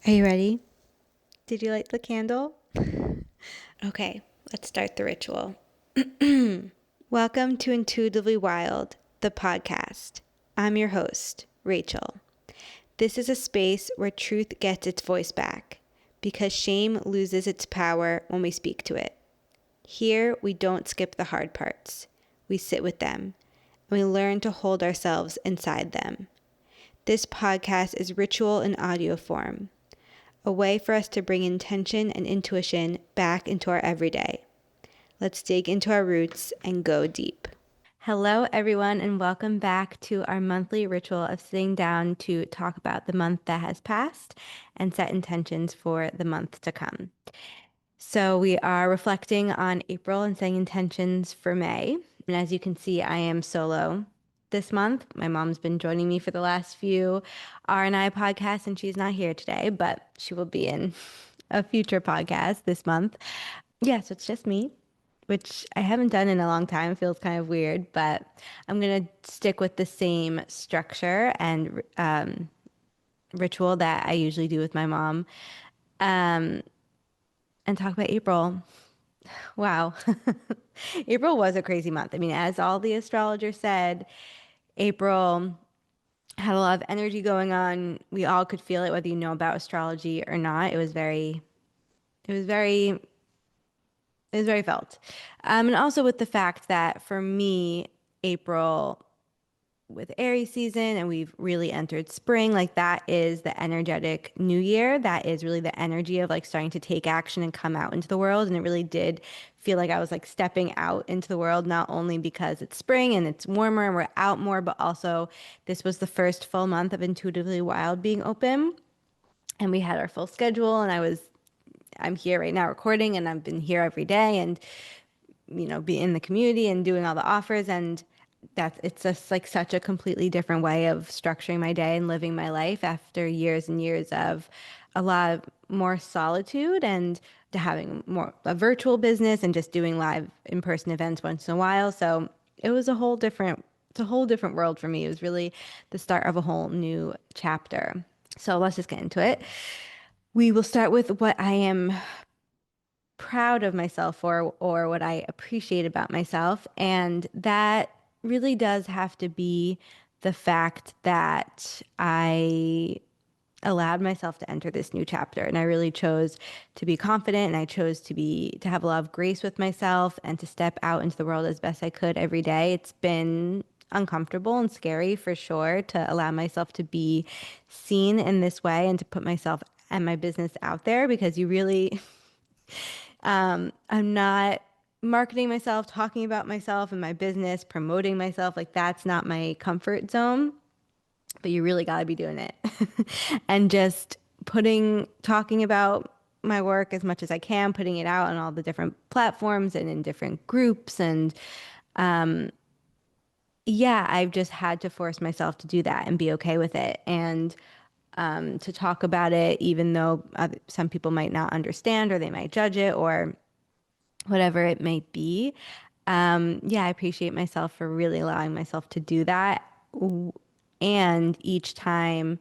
Are you ready? Did you light the candle? Okay, let's start the ritual. Welcome to Intuitively Wild, the podcast. I'm your host, Rachel. This is a space where truth gets its voice back because shame loses its power when we speak to it. Here, we don't skip the hard parts. We sit with them and we learn to hold ourselves inside them. This podcast is ritual in audio form, a way for us to bring intention and intuition back into our everyday. Let's dig into our roots and go deep. Hello, everyone, and welcome back to our monthly ritual of sitting down to talk about the month that has passed and set intentions for the month to come. So, we are reflecting on April and setting intentions for May. And as you can see, I am solo this month. My mom's been joining me for the last few R&I podcasts, and she's not here today, but she will be in a future podcast this month. Yeah, so it's just me, which I haven't done in a long time. It feels kind of weird, but I'm going to stick with the same structure and ritual that I usually do with my mom and talk about April. Wow. April was a crazy month. I mean, as all the astrologers said, April had a lot of energy going on. We all could feel it, whether you know about astrology or not. It was very, it was very felt. And also with the fact that for me, April with Aries season and we've really entered spring, like that is the energetic new year. That is really the energy of like starting to take action and come out into the world. And it really did feel like I was like stepping out into the world, not only because it's spring and it's warmer and we're out more, but also this was the first full month of Intuitively Wild being open. And we had our full schedule and I'm here right now recording and I've been here every day and be in the community and doing all the offers, and it's just like such a completely different way of structuring my day and living my life after years and years of a lot of more solitude and to having more a virtual business and just doing live in-person events once in a while. So it's a whole different world for me. It was really the start of a whole new chapter. So let's just get into it. We will start with what I am proud of myself for or what I appreciate about myself. And that really does have to be the fact that I allowed myself to enter this new chapter, and I really chose to be confident, and I chose to have a lot of grace with myself and to step out into the world as best I could every day. It's been uncomfortable and scary for sure to allow myself to be seen in this way and to put myself and my business out there, because you really I'm not marketing myself, talking about myself and my business, promoting myself. Like that's not my comfort zone, but you really got to be doing it. And just talking about my work as much as I can, putting it out on all the different platforms and in different groups. And yeah, I've just had to force myself to do that and be okay with it. And to talk about it, even though some people might not understand or they might judge it or whatever it may be. Yeah, I appreciate myself for really allowing myself to do that. And each time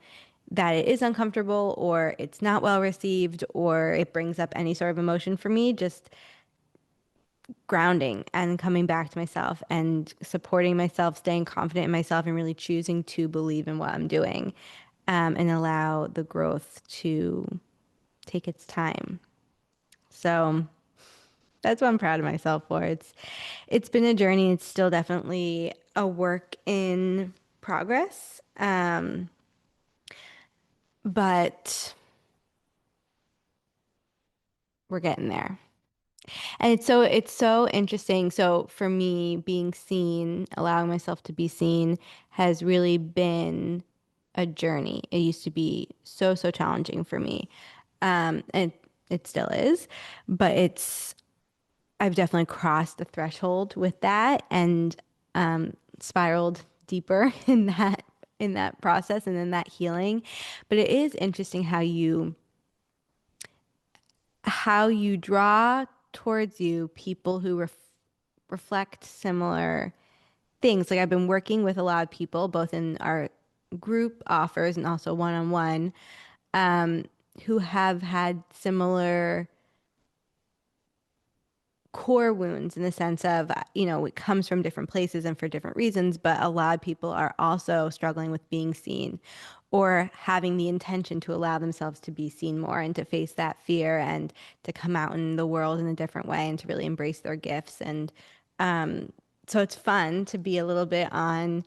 that it is uncomfortable or it's not well received or it brings up any sort of emotion for me, just grounding and coming back to myself and supporting myself, staying confident in myself, and really choosing to believe in what I'm doing, and allow the growth to take its time. So that's what I'm proud of myself for. It's been a journey. It's still definitely a work in progress. But we're getting there. And it's so interesting. So for me, being seen, allowing myself to be seen has really been a journey. It used to be so challenging for me. And it still is, but I've definitely crossed the threshold with that and spiraled deeper in that process and in that healing. But it is interesting how you draw towards you people who reflect similar things. Like I've been working with a lot of people, both in our group offers and also one-on-one, who have had similar core wounds in the sense of, it comes from different places and for different reasons, but a lot of people are also struggling with being seen or having the intention to allow themselves to be seen more and to face that fear and to come out in the world in a different way and to really embrace their gifts. And so it's fun to be a little bit on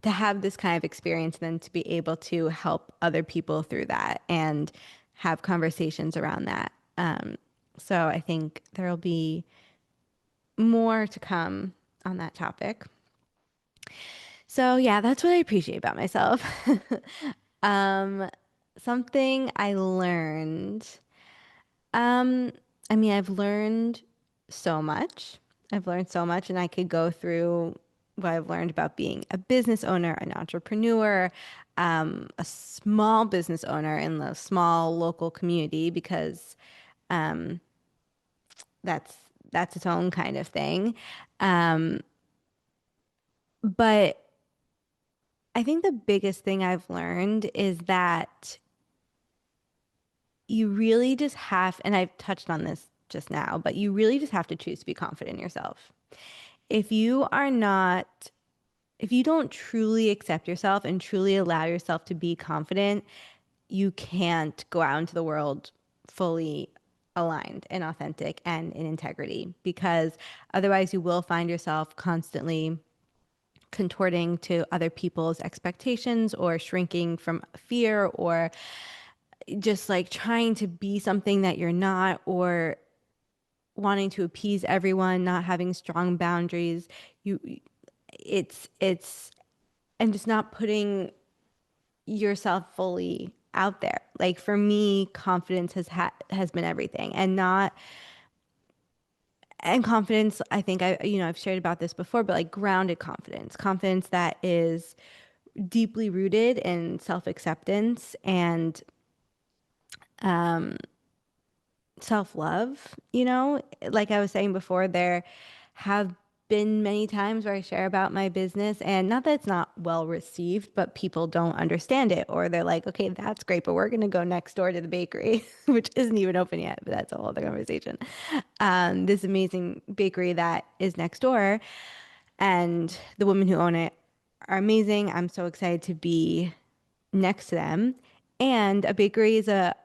to have this kind of experience and then to be able to help other people through that and have conversations around that. So I think there'll be more to come on that topic. So yeah, that's what I appreciate about myself. Um, Something I learned. Um, I mean, I've learned so much. I've learned so much, and I could go through what I've learned about being a business owner, an entrepreneur, a small business owner in the small local community, because um, that's that's its own kind of thing. Um, but I think the biggest thing I've learned is that you really just have, and I've touched on this just now, but you really just have to choose to be confident in yourself. If you are not, if you don't truly accept yourself and truly allow yourself to be confident, you can't go out into the world fully aligned and authentic and in integrity because otherwise you will find yourself constantly contorting to other people's expectations or shrinking from fear or just like trying to be something that you're not or wanting to appease everyone, not having strong boundaries. You it's and just not putting yourself fully out there. Like for me, confidence has been everything and not and confidence, I think I've shared about this before, but like grounded confidence, confidence that is deeply rooted in self-acceptance and um, self-love, like I was saying before, there have been many times where I share about my business and not that it's not well received, but people don't understand it or they're like, okay, that's great, but we're going to go next door to the bakery, which isn't even open yet, but that's a whole other conversation. This amazing bakery that is next door and the women who own it are amazing. I'm so excited to be next to them. And a bakery is a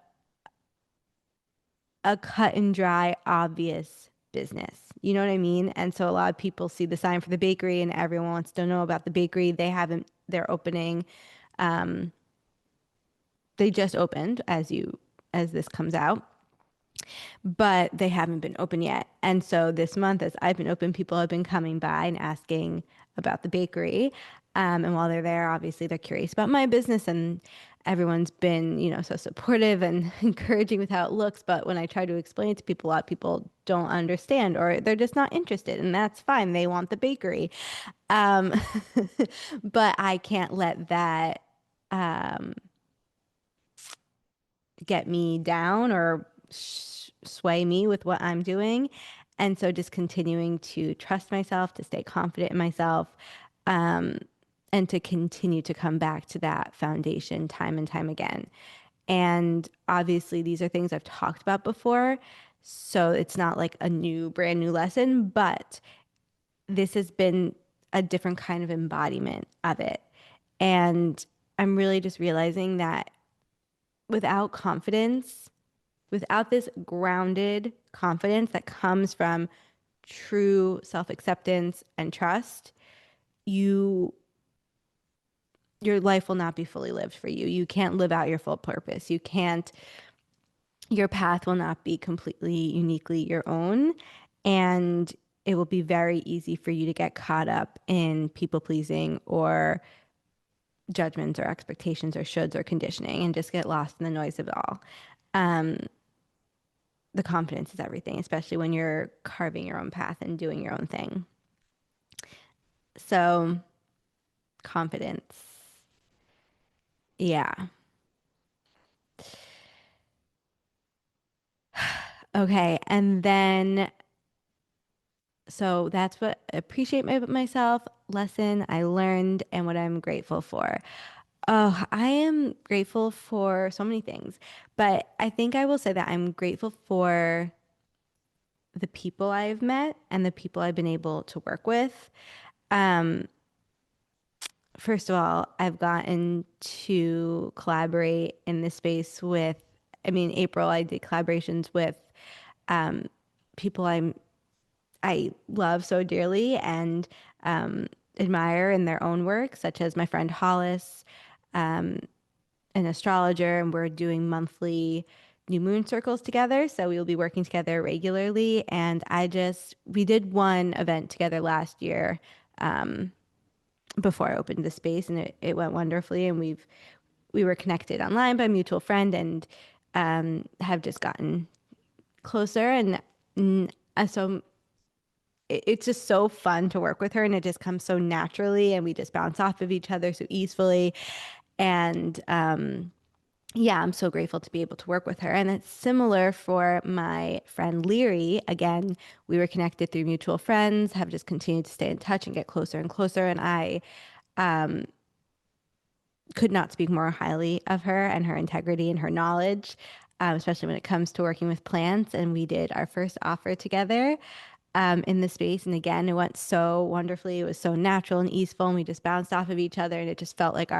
cut and dry, obvious business. You know what I mean? And so a lot of people see the sign for the bakery and everyone wants to know about the bakery. They're opening. Um, they just opened as this comes out, but they haven't been open yet. And so this month, as I've been open, people have been coming by and asking about the bakery. And while they're there, obviously they're curious about my business and everyone's been, so supportive and encouraging with how it looks. But when I try to explain it to people, a lot of people don't understand or they're just not interested. And that's fine. They want the bakery. Um, but I can't let that um, get me down or sway me with what I'm doing. And so just continuing to trust myself, to stay confident in myself, um, and to continue to come back to that foundation time and time again. And obviously, these are things I've talked about before. So it's not like a brand new lesson, but this has been a different kind of embodiment of it. And I'm really just realizing that without confidence, without this grounded confidence that comes from true self-acceptance and trust, you your life will not be fully lived for you. You can't live out your full purpose. You can't Your path will not be completely uniquely your own and it will be very easy for you to get caught up in people pleasing or judgments or expectations or shoulds or conditioning and just get lost in the noise of it all. Um, the confidence is everything, especially when you're carving your own path and doing your own thing. So, confidence. Yeah. Okay. And then, so that's what I appreciate myself, lesson I learned, and what I'm grateful for. Oh, I am grateful for so many things, but I think I will say that I'm grateful for the people I've met and the people I've been able to work with. Um, First of all, I've gotten to collaborate in this space with, I mean, April, I did collaborations with um, people I love so dearly and um, admire in their own work, such as my friend Hollis, um, an astrologer, and we're doing monthly new moon circles together. So we will be working together regularly. And we did one event together last year before I opened the space, and it went wonderfully. And we were connected online by a mutual friend and have just gotten closer. And so it's just so fun to work with her, and it just comes so naturally, and we just bounce off of each other so easily. And yeah, I'm so grateful to be able to work with her. And it's similar for my friend Leary. Again, we were connected through mutual friends, have just continued to stay in touch and get closer and closer. And I could not speak more highly of her and her integrity and her knowledge, especially when it comes to working with plants. And we did our first offer together in the space. And again, it went so wonderfully. It was so natural and easeful. And we just bounced off of each other. And it just felt like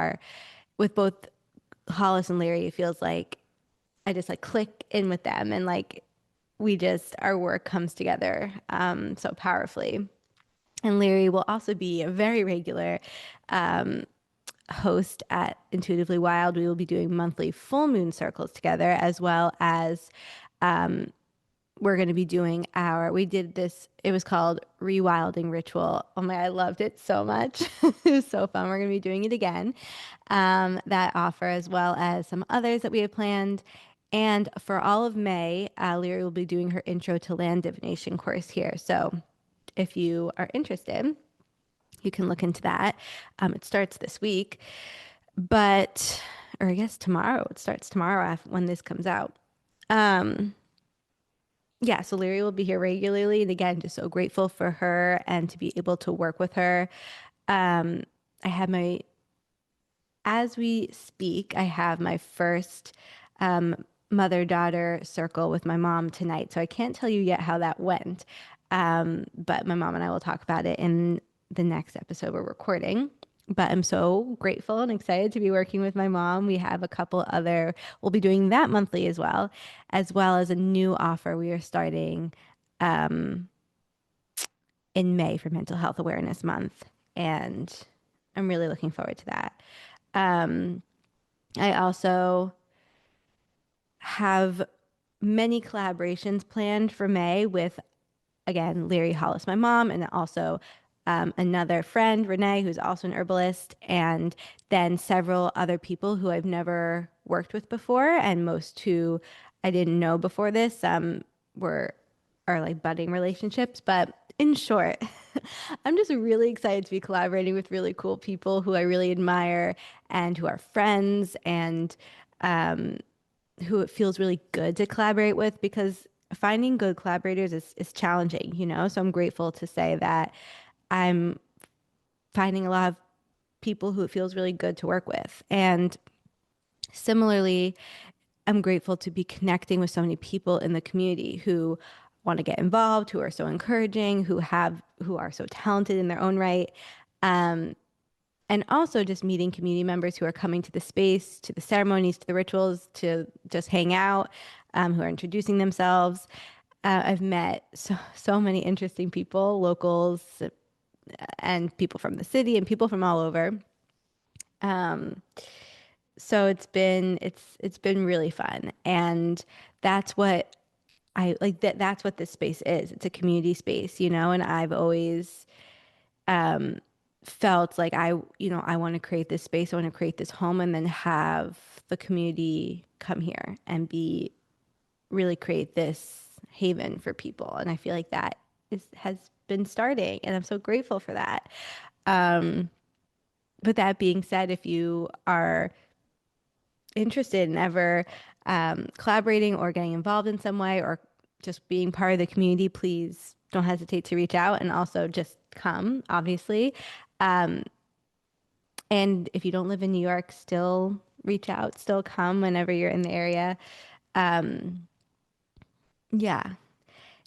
with both Hollis and Larry, it feels like I just like click in with them. And like our work comes together so powerfully. And Larry will also be a very regular host at Intuitively Wild. We will be doing monthly full moon circles together, as well as we're going to be doing we did this, it was called Rewilding Ritual. Oh my, I loved it so much. It was so fun. We're going to be doing it again. That offer, as well as some others that we have planned. And for all of May, Leary will be doing her intro to land divination course here. So if you are interested, you can look into that. It starts this week, or I guess tomorrow. It starts tomorrow when this comes out. Um, yeah, so Leary will be here regularly. And again, just so grateful for her and to be able to work with her. Um, I had as we speak, I have my first mother-daughter circle with my mom tonight. So I can't tell you yet how that went. But my mom and I will talk about it in the next episode we're recording. But I'm so grateful and excited to be working with my mom. We have we'll be doing that monthly as well as a new offer we are starting in May for Mental Health Awareness Month. And I'm really looking forward to that. Um, I also have many collaborations planned for May with, again, Larry Hollis, my mom, and also another friend, Renee, who's also an herbalist, and then several other people who I've never worked with before, and most who I didn't know before this were are like budding relationships. But in short, I'm just really excited to be collaborating with really cool people who I really admire and who are friends and who it feels really good to collaborate with because finding good collaborators is challenging, you know? So I'm grateful to say that I'm finding a lot of people who it feels really good to work with. And similarly, I'm grateful to be connecting with so many people in the community who want to get involved, who are so encouraging, who are so talented in their own right. And also just meeting community members who are coming to the space, to the ceremonies, to the rituals, to just hang out, who are introducing themselves. I've met so many interesting people, locals, and people from the city, and people from all over. So it's been really fun, and that's what I like. That's what this space is. It's a community space, you know. And I've always felt like I want to create this space. I want to create this home and then have the community come here and really create this haven for people. And I feel like has been starting and I'm so grateful for that. But that being said, if you are interested in ever collaborating or getting involved in some way or just being part of the community, please don't hesitate to reach out and also just come, obviously. And if you don't live in New York, still reach out, still come whenever you're in the area. Um, yeah,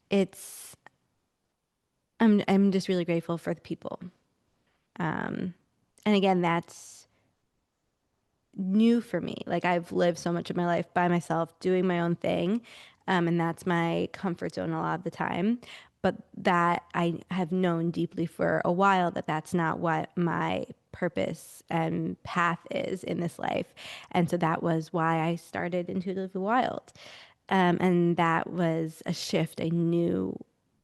it's I'm just really grateful for the people. Um, and again, that's new for me. Like I've lived so much of my life by myself, doing my own thing, and that's my comfort zone a lot of the time. But that I have known deeply for a while that that's not what my purpose and path is in this life. And so that was why I started Intuitively Wild. And that was a shift I knew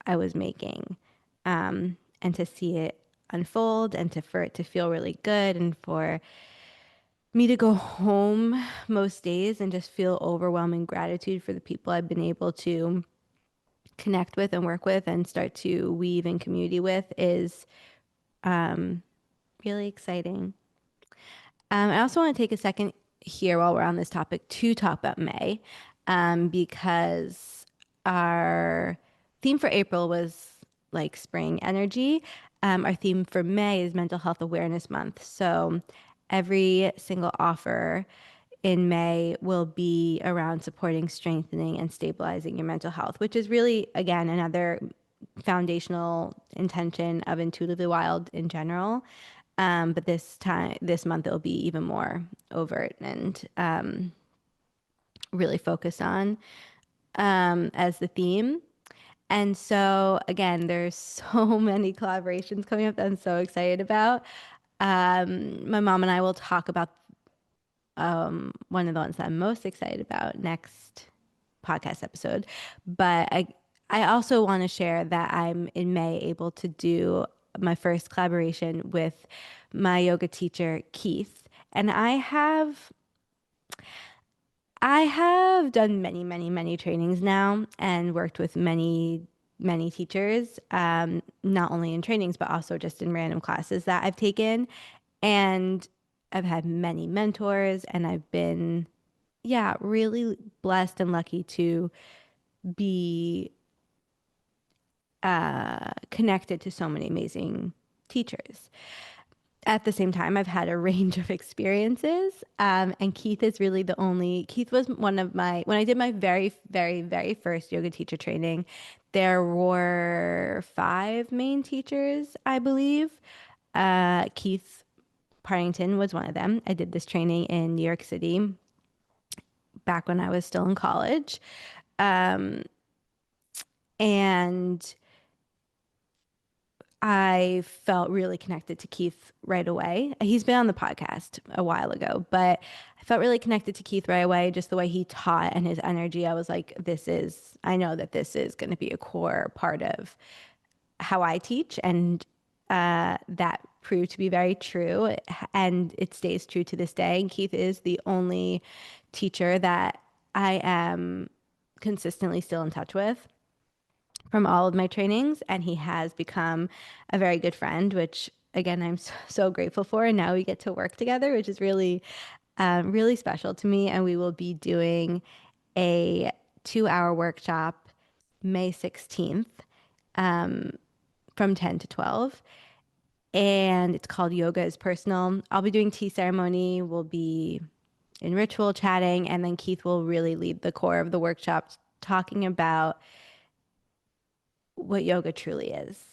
I was making. And to see it unfold and to for it to feel really good and for me to go home most days and just feel overwhelming gratitude for the people I've been able to connect with and work with and start to weave in community with is really exciting. I also want to take a second here while we're on this topic to talk about May, because our theme for April was like spring energy. Our theme for May is Mental Health Awareness Month. So every single offer in May will be around supporting, strengthening, and stabilizing your mental health, which is really, again, another foundational intention of Intuitively Wild in general. But this month, it'll be even more overt and really focused on as the theme. And so, again, there's so many collaborations coming up that I'm so excited about. My mom and I will talk about one of the ones that I'm most excited about next podcast episode. But I also want to share that I'm in May able to do my first collaboration with my yoga teacher, Keith. And I have done many, many, many trainings now and worked with many, many teachers, not only in trainings, but also just in random classes that I've taken. And I've had many mentors, and I've been, yeah, really blessed and lucky to be connected to so many amazing teachers. At the same time, I've had a range of experiences. And Keith is really the only, Keith was one of my, when I did my very, very, very first yoga teacher training, there were five main teachers, I believe. Keith Partington was one of them. I did this training in New York City back when I was still in college. And I felt really connected to Keith right away. He's been on the podcast a while ago, but I felt really connected to Keith right away. Just the way he taught and his energy. I was like, I know that this is going to be a core part of how I teach. And that proved to be very true. And it stays true to this day. And Keith is the only teacher that I am consistently still in touch with from all of my trainings, and he has become a very good friend, which again I'm so grateful for. And now we get to work together, which is really, really special to me. And we will be doing a 2 hour workshop May 16th from 10 to 12. And it's called Yoga is Personal. I'll be doing tea ceremony. We'll be in ritual chatting, and then Keith will really lead the core of the workshop, talking about what yoga truly is.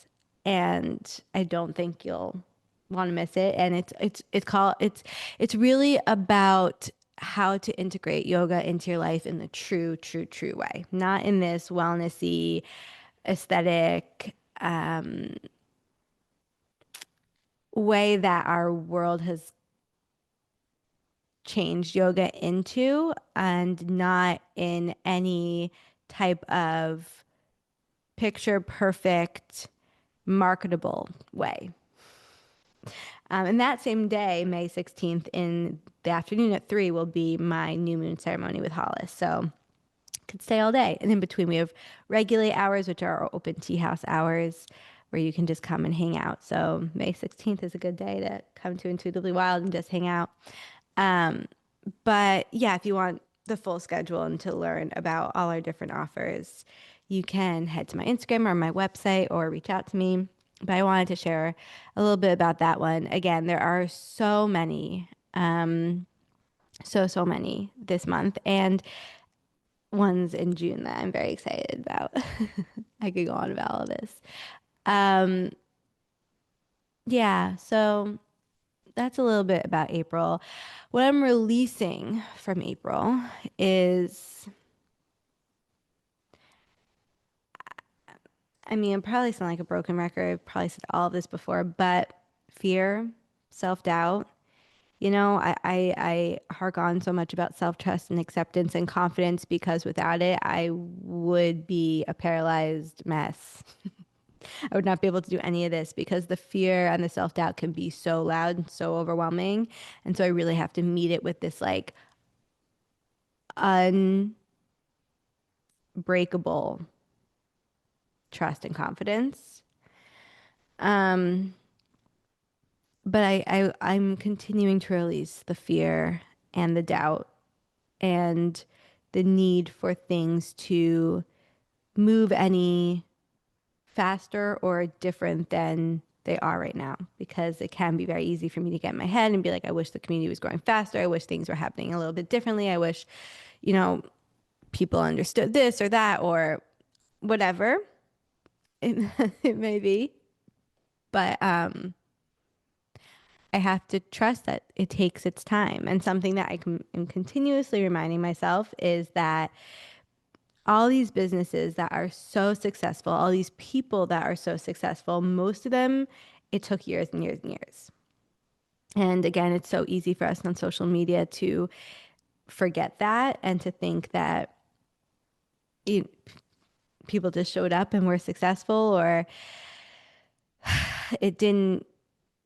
And I don't think you'll want to miss it. And it's really about how to integrate yoga into your life in the true, true, true way, not in this wellnessy, aesthetic way that our world has changed yoga into, and not in any type of picture perfect marketable way. And that same day, May 16th, in the afternoon at 3, will be my new moon ceremony with Hollis. So could stay all day. And in between, we have regulate hours, which are our open tea house hours, where you can just come and hang out. So May 16th is a good day to come to Intuitively Wild and just hang out. Um, but yeah, if you want the full schedule and to learn about all our different offers, you can head to my Instagram or my website or reach out to me. But I wanted to share a little bit about that one. Again, there are so many, so many this month, and ones in June that I'm very excited about. I could go on about all of this. Um, yeah, so that's a little bit about April. What I'm releasing from April is, I mean, I probably sound like a broken record. I've probably said all of this before, but fear, self-doubt. I hark on so much about self-trust and acceptance and confidence because without it, I would be a paralyzed mess. I would not be able to do any of this because the fear and the self-doubt can be so loud and so overwhelming. And so I really have to meet it with this like unbreakable trust and confidence. Um, but I'm continuing to release the fear and the doubt and the need for things to move any faster or different than they are right now because it can be very easy for me to get in my head and be like, I wish the community was growing faster. I wish things were happening a little bit differently. I wish, you know, people understood this or that or whatever it, it may be. But I have to trust that it takes its time. And something that am continuously reminding myself is that all these businesses that are so successful, all these people that are so successful, most of them, it took years and years and years. And again, it's so easy for us on social media to forget that and to think that you, people just showed up and were successful or it didn't,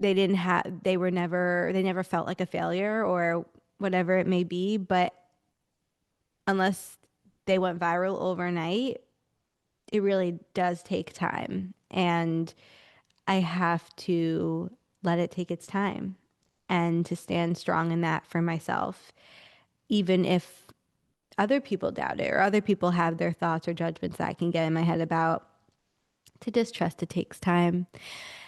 they didn't have, they never felt like a failure or whatever it may be. But unless they went viral overnight, it really does take time. And I have to let it take its time and to stand strong in that for myself, even if other people doubt it or other people have their thoughts or judgments that I can get in my head about, to just trust it takes time.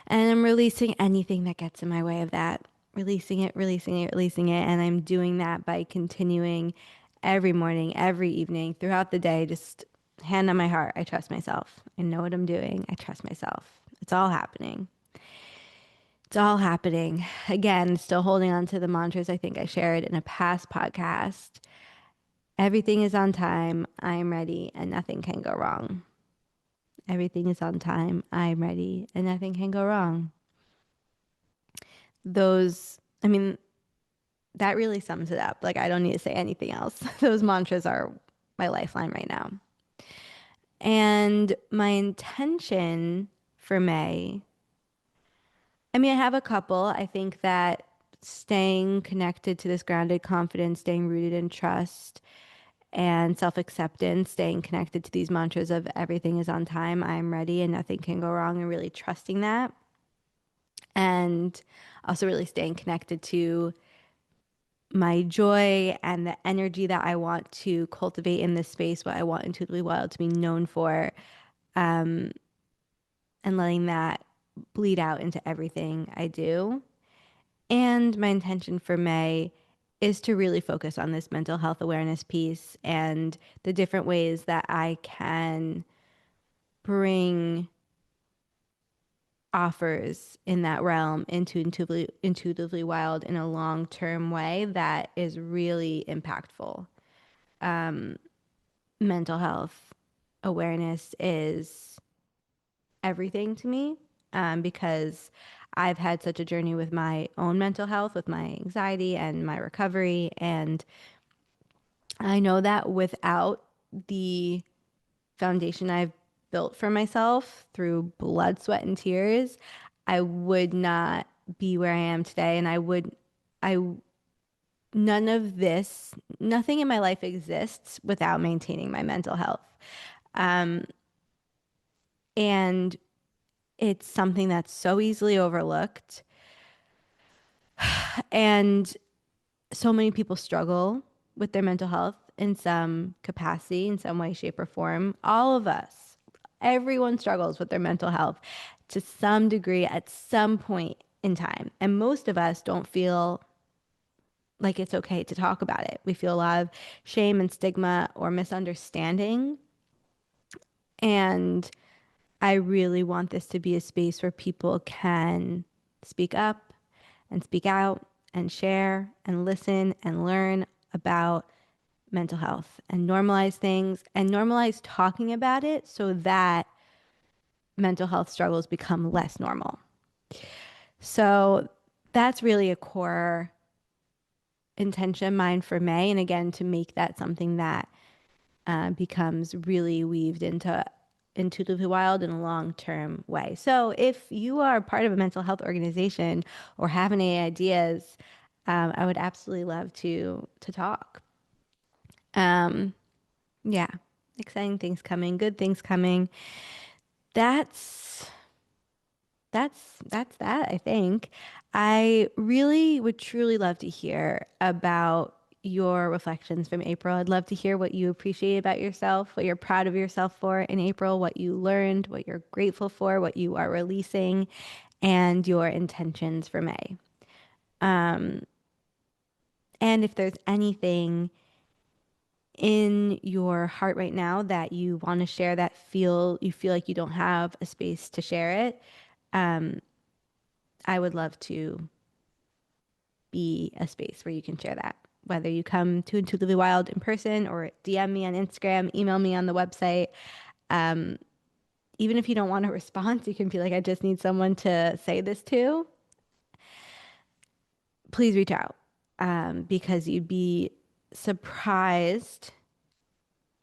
And I'm releasing anything that gets in my way of that, releasing it, releasing it, releasing it. And I'm doing that by continuing every morning, every evening, throughout the day, just hand on my heart. I trust myself. I know what I'm doing. I trust myself. It's all happening. It's all happening. Again, still holding on to the mantras I think I shared in a past podcast. Everything is on time. I am ready and nothing can go wrong. Everything is on time. I am ready and nothing can go wrong. I mean, that really sums it up. Like, I don't need to say anything else. Those mantras are my lifeline right now. And my intention for May, I mean, I have a couple. I think that staying connected to this grounded confidence, staying rooted in trust and self acceptance, staying connected to these mantras of everything is on time, I'm ready, and nothing can go wrong, and really trusting that. And also really staying connected to my joy and the energy that I want to cultivate in this space, what I want Intuitively Wild to be known for, and letting that bleed out into everything I do. And my intention for May is to really focus on this mental health awareness piece and the different ways that I can bring offers in that realm into intuitively wild in a long-term way that is really impactful. Mental health awareness is everything to me, because I've had such a journey with my own mental health, with my anxiety and my recovery. And I know that without the foundation I've built for myself through blood, sweat, and tears, I would not be where I am today. And I, none of this, nothing in my life exists without maintaining my mental health. And it's something that's so easily overlooked. And so many people struggle with their mental health in some capacity, in some way, shape, or form. All of us, everyone struggles with their mental health. to some degree at some point in time. And most of us don't feel like it's okay to talk about it. We feel a lot of shame and stigma or misunderstanding. And I really want this to be a space where people can speak up and speak out and share and listen and learn about mental health and normalize things and normalize talking about it so that mental health struggles become less normal. So that's really a core intention of mine for May. And again, to make that something that becomes really weaved into Intuitively Wild in a long-term way. So if you are part of a mental health organization or have any ideas, I would absolutely love to talk. Yeah, exciting things coming, good things coming. That's that's that, I think. I really would truly love to hear about your reflections from April. I'd love to hear what you appreciate about yourself, what you're proud of yourself for in April, what you learned, what you're grateful for, what you are releasing, and your intentions for May. Um, and if there's anything in your heart right now that you want to share that you feel like you don't have a space to share it, um, I would love to be a space where you can share that. Whether you come to Intuitively Wild in person or DM me on Instagram, email me on the website. Um, Even if you don't want a response, you can be like, I just need someone to say this to. Please reach out because you'd be surprised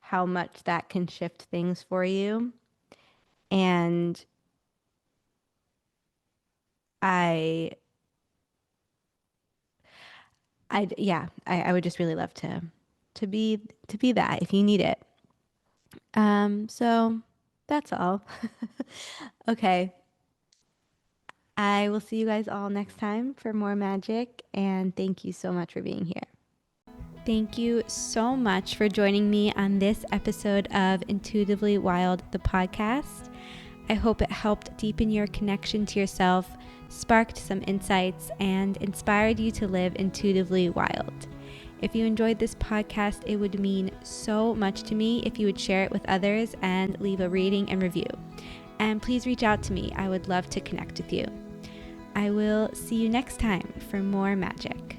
how much that can shift things for you. And I, I would just really love to be to be that if you need it. So that's all. Okay. I will see you guys all next time for more magic, and thank you so much for being here. Thank you so much for joining me on this episode of Intuitively Wild, the podcast. I hope it helped deepen your connection to yourself, sparked some insights, and inspired you to live intuitively wild. If you enjoyed this podcast, it would mean so much to me if you would share it with others and leave a rating and review. And please reach out to me. I would love to connect with you. I will see you next time for more magic.